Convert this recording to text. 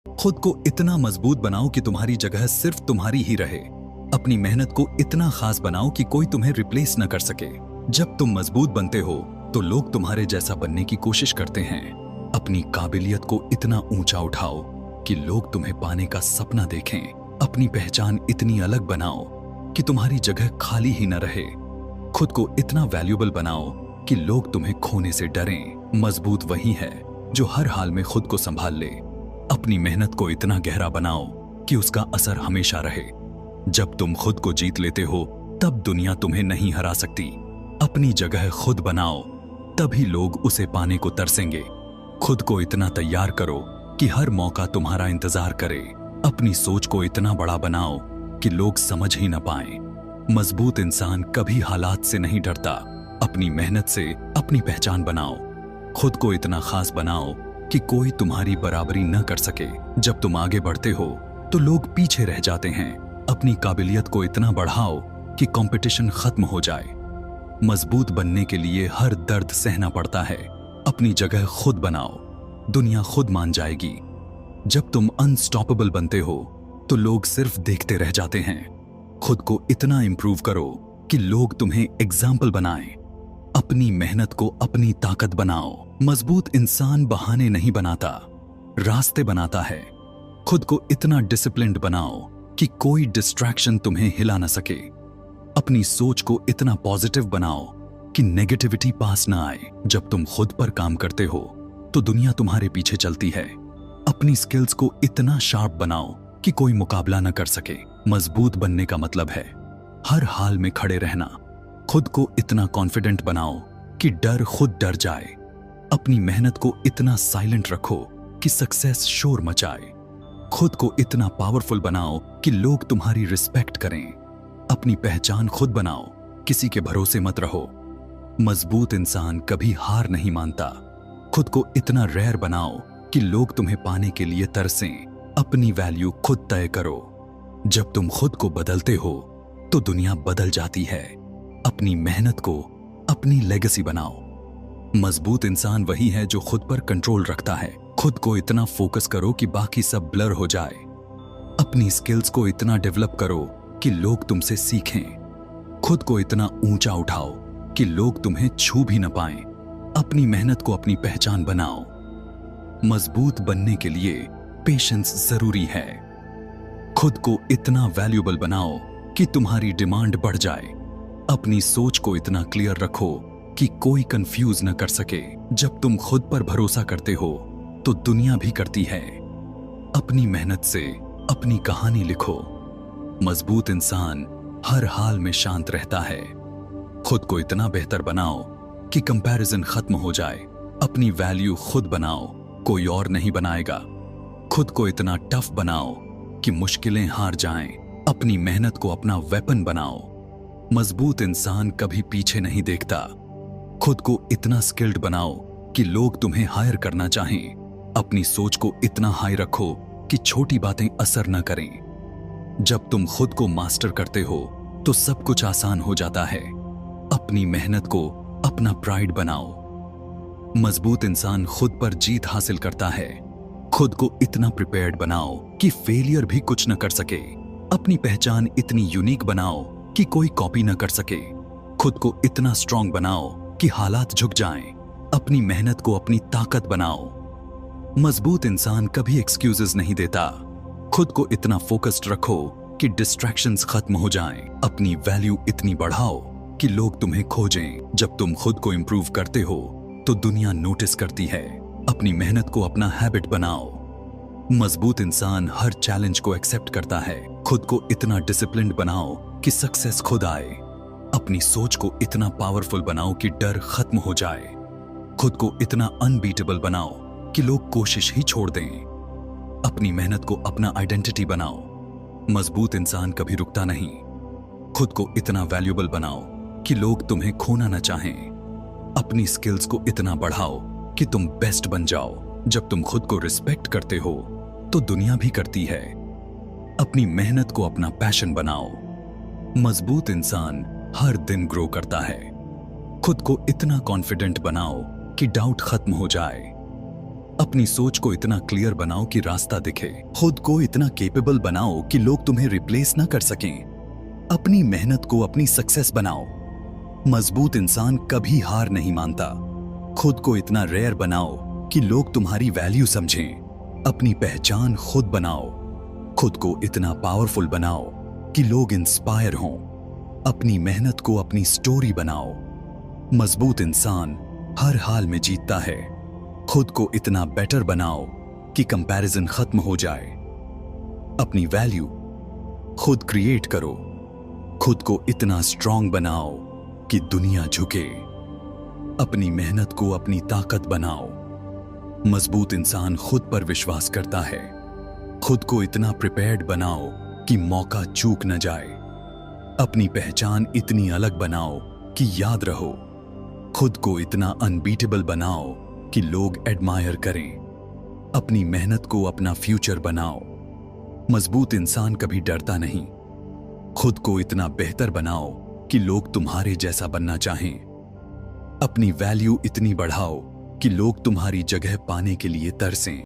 खुद को इतना मजबूत बनाओ कि तुम्हारी जगह सिर्फ तुम्हारी ही रहे। अपनी मेहनत को इतना खास बनाओ कि कोई तुम्हें रिप्लेस न कर सके। जब तुम मजबूत बनते हो तो लोग तुम्हारे जैसा बनने की कोशिश करते हैं। अपनी काबिलियत को इतना ऊंचा उठाओ कि लोग तुम्हें पाने का सपना देखें। अपनी पहचान इतनी अलग बनाओ कि तुम्हारी जगह खाली ही न रहे। खुद को इतना वैल्यूएबल बनाओ कि लोग तुम्हें खोने से डरें। मजबूत वही है जो हर हाल में खुद को संभाल ले। अपनी मेहनत को इतना गहरा बनाओ कि उसका असर हमेशा रहे। जब तुम खुद को जीत लेते हो तब दुनिया तुम्हें नहीं हरा सकती। अपनी जगह खुद बनाओ, तभी लोग उसे पाने को तरसेंगे। खुद को इतना तैयार करो कि हर मौका तुम्हारा इंतजार करे। अपनी सोच को इतना बड़ा बनाओ कि लोग समझ ही न पाएं। मजबूत इंसान कभी हालात से नहीं डरता। अपनी मेहनत से अपनी पहचान बनाओ। खुद को इतना खास बनाओ कि कोई तुम्हारी बराबरी न कर सके। जब तुम आगे बढ़ते हो तो लोग पीछे रह जाते हैं। अपनी काबिलियत को इतना बढ़ाओ कि कंपटीशन खत्म हो जाए। मजबूत बनने के लिए हर दर्द सहना पड़ता है। अपनी जगह खुद बनाओ, दुनिया खुद मान जाएगी। जब तुम अनस्टॉपेबल बनते हो तो लोग सिर्फ देखते रह जाते हैं। खुद को इतना इंप्रूव करो कि लोग तुम्हें एग्जाम्पल बनाएं। अपनी मेहनत को अपनी ताकत बनाओ। मजबूत इंसान बहाने नहीं बनाता, रास्ते बनाता है। खुद को इतना डिसिप्लिन्ड बनाओ कि कोई डिस्ट्रैक्शन तुम्हें हिला न सके। अपनी सोच को इतना पॉजिटिव बनाओ कि नेगेटिविटी पास न आए। जब तुम खुद पर काम करते हो तो दुनिया तुम्हारे पीछे चलती है। अपनी स्किल्स को इतना शार्प बनाओ कि कोई मुकाबला न कर सके। मजबूत बनने का मतलब है हर हाल में खड़े रहना। खुद को इतना कॉन्फिडेंट बनाओ कि डर खुद डर जाए। अपनी मेहनत को इतना साइलेंट रखो कि सक्सेस शोर मचाए। खुद को इतना पावरफुल बनाओ कि लोग तुम्हारी रिस्पेक्ट करें। अपनी पहचान खुद बनाओ, किसी के भरोसे मत रहो। मजबूत इंसान कभी हार नहीं मानता। खुद को इतना रेयर बनाओ कि लोग तुम्हें पाने के लिए तरसें। अपनी वैल्यू खुद तय करो। जब तुम खुद को बदलते हो तो दुनिया बदल जाती है। अपनी मेहनत को अपनी लेगेसी बनाओ। मजबूत इंसान वही है जो खुद पर कंट्रोल रखता है। खुद को इतना फोकस करो कि बाकी सब ब्लर हो जाए। अपनी स्किल्स को इतना डेवलप करो कि लोग तुमसे सीखें। खुद को इतना ऊंचा उठाओ कि लोग तुम्हें छू भी न पाएं। अपनी मेहनत को अपनी पहचान बनाओ। मजबूत बनने के लिए पेशेंस जरूरी है। खुद को इतना वैल्यूएबल बनाओ कि तुम्हारी डिमांड बढ़ जाए। अपनी सोच को इतना क्लियर रखो कि कोई कंफ्यूज न कर सके। जब तुम खुद पर भरोसा करते हो तो दुनिया भी करती है। अपनी मेहनत से अपनी कहानी लिखो। मजबूत इंसान हर हाल में शांत रहता है। खुद को इतना बेहतर बनाओ कि कंपैरिजन खत्म हो जाए। अपनी वैल्यू खुद बनाओ, कोई और नहीं बनाएगा। खुद को इतना टफ बनाओ कि मुश्किलें हार जाएं। अपनी मेहनत को अपना वेपन बनाओ। मजबूत इंसान कभी पीछे नहीं देखता। खुद को इतना स्किल्ड बनाओ कि लोग तुम्हें हायर करना चाहें। अपनी सोच को इतना हाई रखो कि छोटी बातें असर न करें। जब तुम खुद को मास्टर करते हो तो सब कुछ आसान हो जाता है। अपनी मेहनत को अपना प्राइड बनाओ। मजबूत इंसान खुद पर जीत हासिल करता है। खुद को इतना प्रिपेयर्ड बनाओ कि फेलियर भी कुछ न कर सके। अपनी पहचान इतनी यूनिक बनाओ कि कोई कॉपी न कर सके। खुद को इतना स्ट्रांग बनाओ कि हालात झुक जाएं। अपनी मेहनत को अपनी ताकत बनाओ। मजबूत इंसान कभी एक्सक्यूजेस नहीं देता। खुद को इतना फोकस्ड रखो कि डिस्ट्रैक्शंस खत्म हो जाएं। अपनी वैल्यू इतनी बढ़ाओ कि लोग तुम्हें खोजें। जब तुम खुद को इंप्रूव करते हो तो दुनिया नोटिस करती है। अपनी मेहनत को अपना हैबिट बनाओ। मजबूत इंसान हर चैलेंज को एक्सेप्ट करता है। खुद को इतना डिसिप्लिन्ड बनाओ कि सक्सेस खुद आए। अपनी सोच को इतना पावरफुल बनाओ कि डर खत्म हो जाए। खुद को इतना अनबीटेबल बनाओ कि लोग कोशिश ही छोड़ दें। अपनी मेहनत को अपना आइडेंटिटी बनाओ। मजबूत इंसान कभी रुकता नहीं। खुद को इतना वैल्यूएबल बनाओ कि लोग तुम्हें खोना न चाहें। अपनी स्किल्स को इतना बढ़ाओ कि तुम बेस्ट बन जाओ। जब तुम खुद को रिस्पेक्ट करते हो तो दुनिया भी करती है। अपनी मेहनत को अपना पैशन बनाओ। मजबूत इंसान हर दिन ग्रो करता है। खुद को इतना कॉन्फिडेंट बनाओ कि डाउट खत्म हो जाए। अपनी सोच को इतना क्लियर बनाओ कि रास्ता दिखे। खुद को इतना केपेबल बनाओ कि लोग तुम्हें रिप्लेस ना कर सकें। अपनी मेहनत को अपनी सक्सेस बनाओ। मजबूत इंसान कभी हार नहीं मानता। खुद को इतना रेयर बनाओ कि लोग तुम्हारी वैल्यू समझें। अपनी पहचान खुद बनाओ। खुद को इतना पावरफुल बनाओ कि लोग इंस्पायर हों। अपनी मेहनत को अपनी स्टोरी बनाओ। मजबूत इंसान हर हाल में जीतता है। खुद को इतना बेटर बनाओ कि कंपैरिजन खत्म हो जाए। अपनी वैल्यू खुद क्रिएट करो। खुद को इतना स्ट्रांग बनाओ कि दुनिया झुके। अपनी मेहनत को अपनी ताकत बनाओ। मजबूत इंसान खुद पर विश्वास करता है। खुद को इतना प्रिपेयर्ड बनाओ कि मौका चूक न जाए। अपनी पहचान इतनी अलग बनाओ कि याद रहो। खुद को इतना अनबीटेबल बनाओ कि लोग एडमायर करें। अपनी मेहनत को अपना फ्यूचर बनाओ। मजबूत इंसान कभी डरता नहीं। खुद को इतना बेहतर बनाओ कि लोग तुम्हारे जैसा बनना चाहें। अपनी वैल्यू इतनी बढ़ाओ कि लोग तुम्हारी जगह पाने के लिए तरसें।